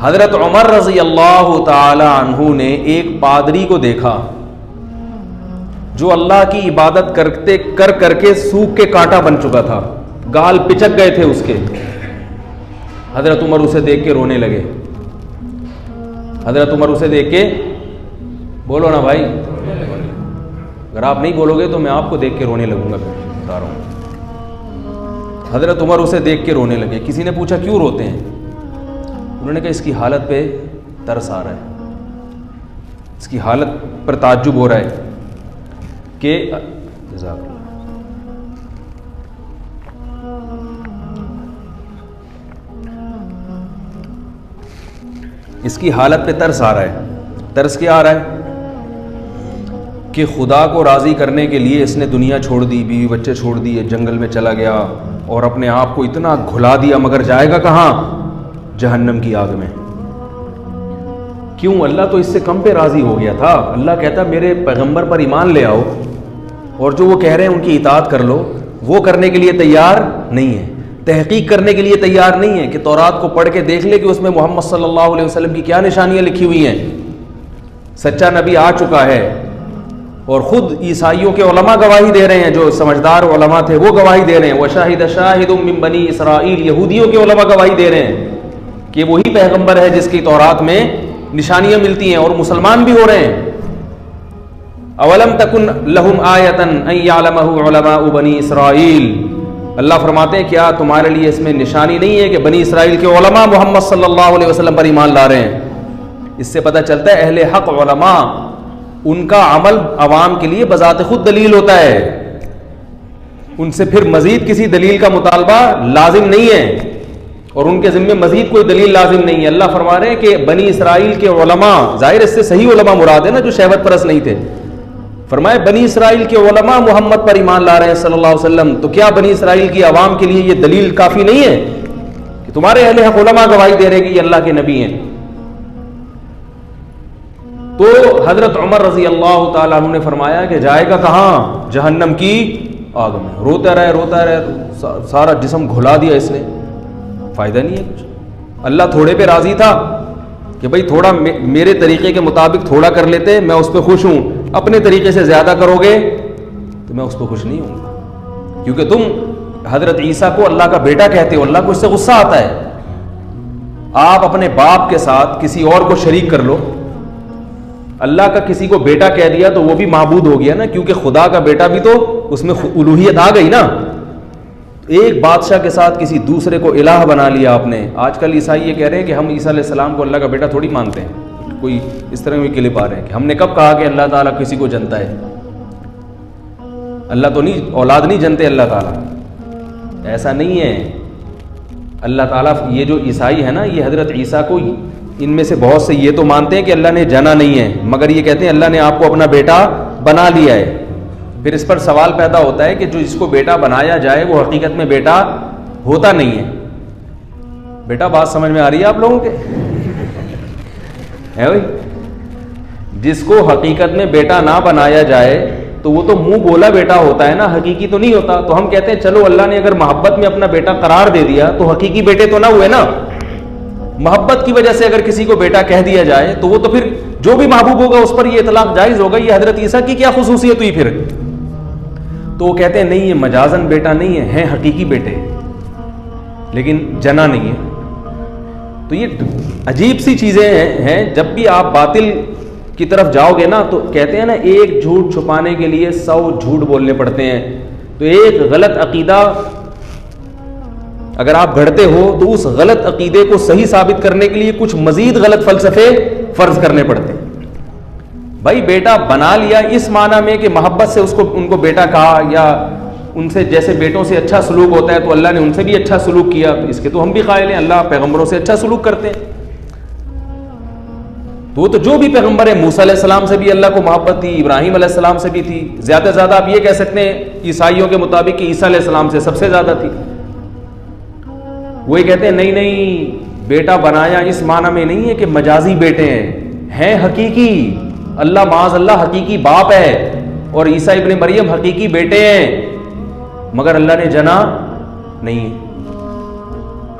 حضرت عمر رضی اللہ تعالی عنہ نے ایک پادری کو دیکھا جو اللہ کی عبادت کر کے سوکھ کے کانٹا بن چکا تھا، گال پچک گئے تھے اس کے. حضرت عمر اسے دیکھ کے رونے لگے. حضرت عمر اسے دیکھ کے، بولو نا بھائی، اگر آپ نہیں بولو گے تو میں آپ کو دیکھ کے رونے لگوں گا. بتا رہا ہوں، حضرت عمر اسے دیکھ کے رونے لگے. کسی نے پوچھا کیوں روتے ہیں؟ انہوں نے کہا اس کی حالت پہ ترس آ رہا ہے، اس کی حالت پر تعجب ہو رہا ہے کہ جزاک اللہ، اس کی حالت پہ ترس آ رہا ہے. ترس کیا آ رہا ہے؟ کہ خدا کو راضی کرنے کے لیے اس نے دنیا چھوڑ دی، بیوی بچے چھوڑ دیے، جنگل میں چلا گیا اور اپنے آپ کو اتنا گھلا دیا، مگر جائے گا کہاں؟ جہنم کی آگ میں. کیوں؟ اللہ تو اس سے کم پہ راضی ہو گیا تھا. اللہ کہتا میرے پیغمبر پر ایمان لے آؤ اور جو وہ کہہ رہے ہیں ان کی اطاعت کر لو. وہ کرنے کے لیے تیار نہیں ہے، تحقیق کرنے کے لیے تیار نہیں ہے کہ تورات کو پڑھ کے دیکھ لے کہ اس میں محمد صلی اللہ علیہ وسلم کی کیا نشانیاں لکھی ہوئی ہیں. سچا نبی آ چکا ہے اور خود عیسائیوں کے علماء گواہی دے رہے ہیں، جو سمجھدار علماء تھے وہ گواہی دے رہے ہیں. وشاہد شاہد من بنی اسرائیل، یہودیوں کے علماء گواہی دے رہے ہیں کہ وہی پیغمبر ہے جس کی تورات میں نشانیاں ملتی ہیں، اور مسلمان بھی ہو رہے ہیں. اولم تکن لہم آیۃ ان یعلمہ علماء بنی اسرائیل، اللہ فرماتے ہیں کیا تمہارے لیے اس میں نشانی نہیں ہے کہ بنی اسرائیل کے علماء محمد صلی اللہ علیہ وسلم پر ایمان لا رہے ہیں. اس سے پتہ چلتا ہے اہل حق علماء، ان کا عمل عوام کے لیے بذات خود دلیل ہوتا ہے، ان سے پھر مزید کسی دلیل کا مطالبہ لازم نہیں ہے، اور ان کے ذمے مزید کوئی دلیل لازم نہیں ہے. اللہ فرما رہے ہیں کہ بنی اسرائیل کے علماء، ظاہر اس سے صحیح علماء مراد ہے نا، جو شہوت پرست نہیں تھے. فرمائے بنی اسرائیل کے علماء محمد پر ایمان لا رہے ہیں صلی اللہ علیہ وسلم، تو کیا بنی اسرائیل کی عوام کے لیے یہ دلیل کافی نہیں ہے کہ تمہارے اہل حق علماء گواہی دے رہے کہ یہ اللہ کے نبی ہیں؟ تو حضرت عمر رضی اللہ تعالیٰ عنہ نے فرمایا کہ جائے گا کہاں؟ جہنم کی آگ میں. روتا رہے، سارا جسم گھلا دیا اس نے، فائدہ نہیں ہے کچھ. اللہ تھوڑے پہ راضی تھا کہ بھئی تھوڑا میرے طریقے کے مطابق تھوڑا کر لیتے، میں اس پہ خوش ہوں. اپنے طریقے سے زیادہ کرو گے تو میں اس پہ خوش نہیں ہوں گا، کیونکہ تم حضرت عیسیٰ کو اللہ کا بیٹا کہتے ہو، اللہ کو اس سے غصہ آتا ہے. آپ اپنے باپ کے ساتھ کسی اور کو شریک کر لو، اللہ کا کسی کو بیٹا کہہ دیا تو وہ بھی معبود ہو گیا نا، کیونکہ خدا کا بیٹا بھی تو اس میں الوہیت آ گئی نا. ایک بادشاہ کے ساتھ کسی دوسرے کو الہ بنا لیا آپ نے. آج کل عیسائی یہ کہہ رہے ہیں کہ ہم عیسیٰ علیہ السلام کو اللہ کا بیٹا تھوڑی مانتے ہیں. کوئی اس طرح میں کلپ آ رہے ہیں کہ ہم نے کب کہا کہ اللہ تعالیٰ کسی کو جنتا ہے؟ اللہ تو نہیں، اولاد نہیں جنتے اللہ تعالیٰ، ایسا نہیں ہے. اللہ تعالیٰ یہ جو عیسائی ہے نا، یہ حضرت عیسیٰ کو، ان میں سے بہت سے یہ تو مانتے ہیں کہ اللہ نے جنا نہیں ہے، مگر یہ کہتے ہیں اللہ نے آپ کو اپنا بیٹا بنا لیا ہے. پھر اس پر سوال پیدا ہوتا ہے کہ جو جس کو بیٹا بنایا جائے وہ حقیقت میں بیٹا ہوتا نہیں ہے. بیٹا بات سمجھ میں آ رہی ہے آپ لوگوں کے؟ ہے بھائی، جس کو حقیقت میں بیٹا نہ بنایا جائے تو وہ تو منہ بولا بیٹا ہوتا ہے نا، حقیقی تو نہیں ہوتا. تو ہم کہتے ہیں چلو اللہ نے اگر محبت میں اپنا بیٹا قرار دے دیا تو حقیقی بیٹے تو نہ ہوئے نا. محبت کی وجہ سے اگر کسی کو بیٹا کہہ دیا جائے تو وہ تو پھر جو بھی محبوب ہوگا اس پر یہ اطلاق جائز ہوگا. یہ حضرت عیسیٰ کی کیا خصوصیت ہوئی پھر؟ تو وہ کہتے ہیں نہیں، یہ مجازن بیٹا نہیں ہے، ہیں حقیقی بیٹے لیکن جنا نہیں ہے. تو یہ عجیب سی چیزیں ہیں. جب بھی آپ باطل کی طرف جاؤ گے نا تو کہتے ہیں نا ایک جھوٹ چھپانے کے لیے 100 جھوٹ بولنے پڑتے ہیں. تو ایک غلط عقیدہ اگر آپ گھڑتے ہو تو اس غلط عقیدے کو صحیح ثابت کرنے کے لیے کچھ مزید غلط فلسفے فرض کرنے پڑتے ہیں. بھائی بیٹا بنا لیا اس معنی میں کہ محبت سے ان کو بیٹا کہا، یا ان سے جیسے بیٹوں سے اچھا سلوک ہوتا ہے تو اللہ نے ان سے بھی اچھا سلوک کیا، تو اس کے تو ہم بھی قائل ہیں. اللہ پیغمبروں سے اچھا سلوک کرتے ہیں. تو جو بھی پیغمبر ہے، موسیٰ علیہ السلام سے بھی اللہ کو محبت تھی، ابراہیم علیہ السلام سے بھی تھی. زیادہ سے زیادہ آپ یہ کہہ سکتے ہیں عیسائیوں کے مطابق کہ عیسیٰ علیہ السلام سے سب سے زیادہ تھی. وہی کہتے ہیں نہیں بیٹا بنایا اس معنی میں نہیں ہے کہ مجازی بیٹے ہیں حقیقی. اللہ معاذ اللہ حقیقی باپ ہے اور عیسیٰ ابن مریم حقیقی بیٹے ہیں، مگر اللہ نے جنا نہیں ہے.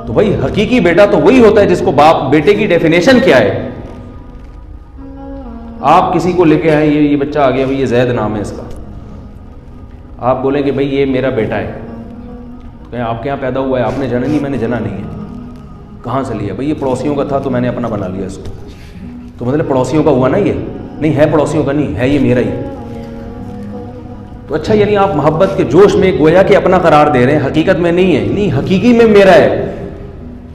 تو بھائی حقیقی بیٹا تو وہی ہوتا ہے جس کو باپ. بیٹے کی ڈیفینیشن کیا ہے؟ آپ کسی کو لے کے آئے, یہ بچہ آ گیا بھائی, یہ زید نام ہے اس کا, آپ بولیں کہ بھائی یہ میرا بیٹا ہے, کہیں آپ کے یہاں پیدا ہوا ہے, آپ نے جنا نہیں؟ میں نے جنا نہیں ہے. کہاں سے لیا؟ بھائی یہ پڑوسیوں کا تھا تو میں نے اپنا بنا لیا اس کو. تو مطلب پڑوسیوں کا ہوا نا؟ یہ نہیں ہے پڑوسیوں کا, نہیں ہے, یہ میرا ہی. تو اچھا, یعنی آپ محبت کے جوش میں گویا کہ اپنا قرار دے رہے ہیں, حقیقت میں نہیں ہے. نہیں, حقیقی میں میرا ہے.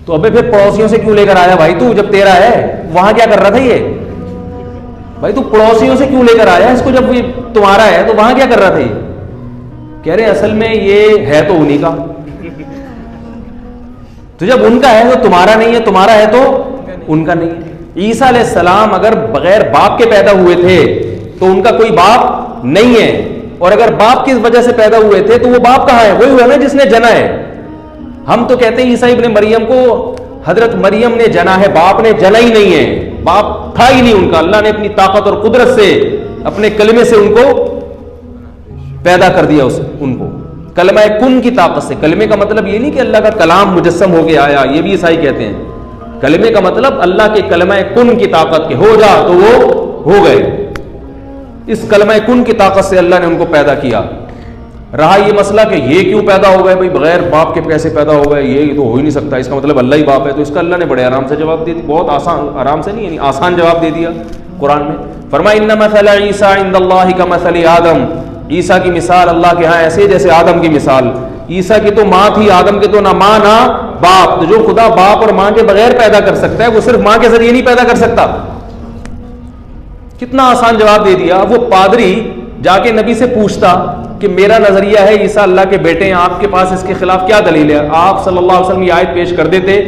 تو ابے پھر پڑوسیوں سے کیوں لے کر آیا بھائی تو؟ جب تیرا ہے وہاں کیا کر رہا تھا یہ بھائی؟ تو پڑوسیوں سے کیوں لے کر آیا اس کو جب یہ تمہارا ہے؟ تو وہاں کیا کر رہا تھا یہ؟ کہہ رہے اصل میں یہ ہے تو انہی کا. تو جب ان کا ہے تو تمہارا نہیں ہے, تمہارا ہے تو ان کا نہیں ہے. عیسیٰ علیہ السلام اگر بغیر باپ کے پیدا ہوئے تھے تو ان کا کوئی باپ نہیں ہے, اور اگر باپ کی وجہ سے پیدا ہوئے تھے تو وہ باپ کہاں ہے؟ وہی ہوا نا جس نے جنا ہے. ہم تو کہتے ہیں عیسیٰ ابن مریم کو حضرت مریم نے جنا ہے, باپ نے جنا ہی نہیں ہے, باپ تھا ہی نہیں ان کا. اللہ نے اپنی طاقت اور قدرت سے, اپنے کلمے سے ان کو پیدا کر دیا, ان کو کلمہ کن کی طاقت سے. کلمے کا مطلب یہ نہیں کہ اللہ کا کلام مجسم ہو کے آیا, یہ بھی عیسائی کہتے ہیں. کلمے کا مطلب اللہ کے کلمہ کن کی طاقت کے, ہو جا تو وہ ہو گئے. اس کلمہ کن کی طاقت سے اللہ نے ان کو پیدا کیا. رہا یہ مسئلہ کہ یہ کیوں پیدا ہو گئے بھائی, بغیر باپ کے کیسے پیدا ہو گئے, یہ تو ہو ہی نہیں سکتا, اس کا مطلب اللہ ہی باپ ہے. تو اس کا اللہ نے بڑے آرام سے جواب دے دیا, بہت آسان, آرام سے نہیں یعنی آسان جواب دے دیا قرآن میں. فرمایا ان مثل عیسیٰ عند اللہ کمثل آدم, عیسیٰ کی مثال اللہ کے ہاں ایسے جیسے آدم کی مثال. عیسیٰ کی تو ماں تھی, آدم کے تو نہ ماں نہ باپ. تو جو خدا باپ اور ماں کے بغیر پیدا کر سکتا ہے وہ صرف ماں کے ذریعے نہیں پیدا کر سکتا. کتنا آسان جواب دے دیا. وہ پادری جا کے نبی سے پوچھتا کہ میرا نظریہ ہے عیسیٰ اللہ کے بیٹے ہیں, آپ کے پاس اس کے خلاف کیا دلیل ہے؟ آپ صلی اللہ علیہ وسلم یہ آیت پیش کر دیتے,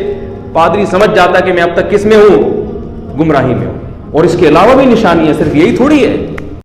پادری سمجھ جاتا کہ میں اب تک کس میں ہوں؟ گمراہی میں ہوں. اور اس کے علاوہ بھی نشانی ہے, صرف یہی تھوڑی ہے.